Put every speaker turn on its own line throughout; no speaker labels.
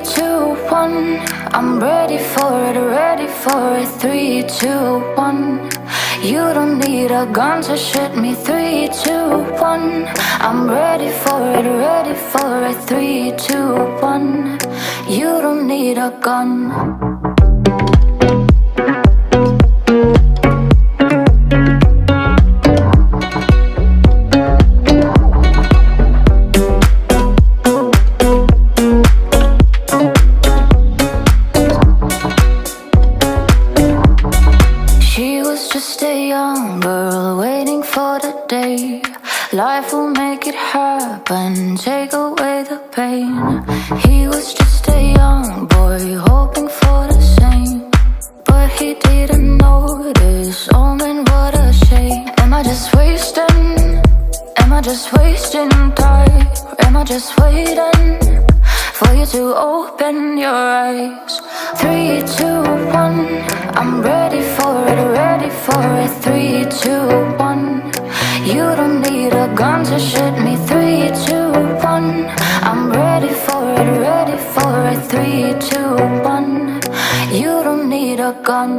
2, 1. I'm ready for it, ready for it. 3, 2, 1. You don't need a gun to shoot me. 3, 2, 1. I'm ready for it, ready for it. 3, 2, 1. You don't need a gun. Life will make it happen, take away the pain. He was just a young boy, hoping for the same, but he didn't notice. Oh man, what a shame. Am I just wasting? Am I just wasting time? Or am I just waiting for you to open your eyes? 3, 2, 1. I'm ready for it, ready for it. 3, 2, 1. You don't need a gun to shoot me. 3, 2, 1. I'm ready for it, ready for it. 3, 2, 1. You don't need a gun.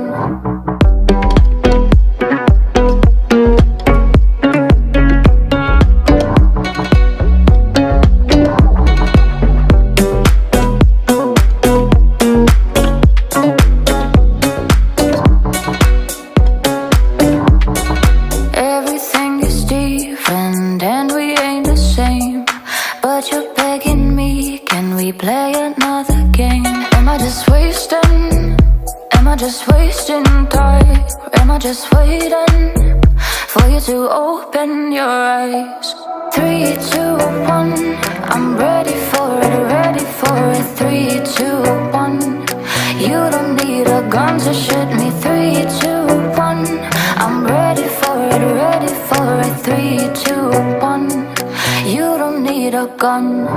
Just waiting for you to open your eyes. 3, 2, 1. I'm ready for it, ready for it. 3, 2, 1. You don't need a gun to shoot me. 3, 2, 1. I'm ready for it, ready for it. 3, 2, 1. You don't need a gun.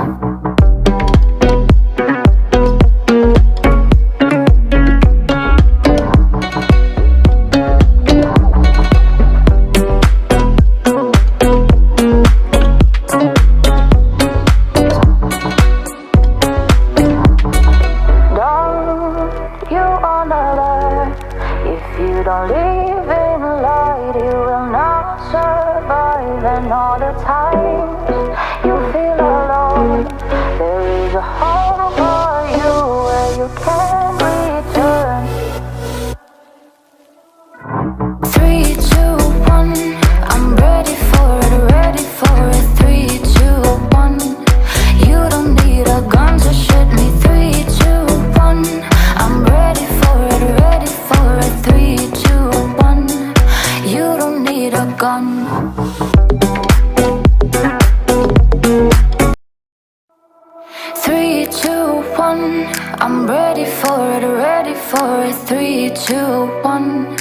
3, 2, 1. I'm ready for it, ready for it. 3, 2, 1.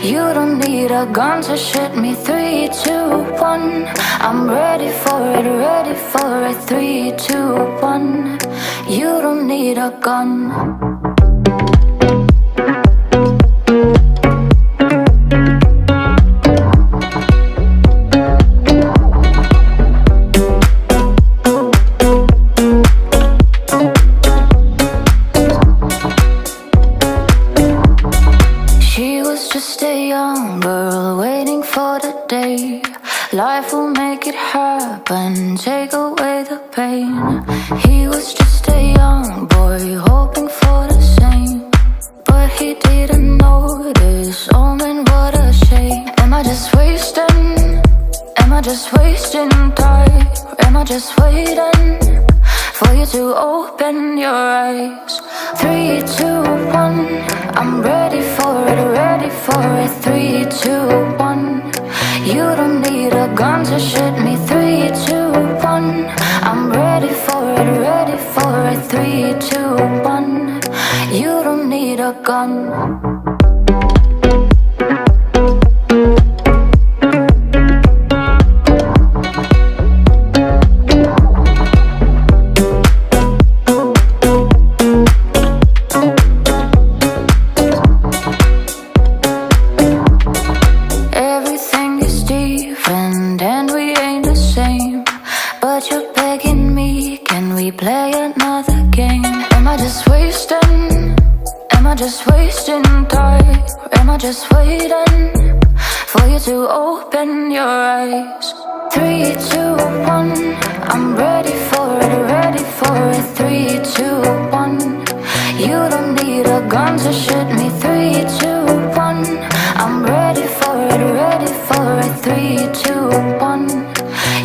You don't need a gun to shoot me. 3, 2, 1. I'm ready for it, ready for it. 3, 2, 1. You don't need a gun. Life will make it happen, take away the pain. He was just a young boy, hoping for the same, but he didn't notice. Oh man, what a shame. Am I just wasting? Am I just wasting time? Or am I just waiting for you to open your eyes? 3, 2, 1. I'm ready for it, ready for it. 3, 2, 1. You don't need a gun to shoot me. 3, 2, 1. I'm ready for it, ready for it. 3, 2, 1. You don't need a gun. Play another game. I just wasting? Am I just wasting time? Or am I just waiting for you to open your eyes? 3, 2, 1, I'm ready for it, ready for it. 3, 2, 1, you don't need a gun to shoot me. 3, 2, 1, I'm ready for it, ready for it. 3, 2, 1,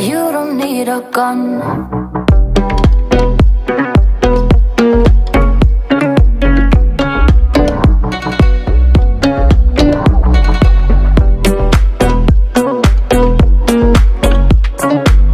you don't need a gun.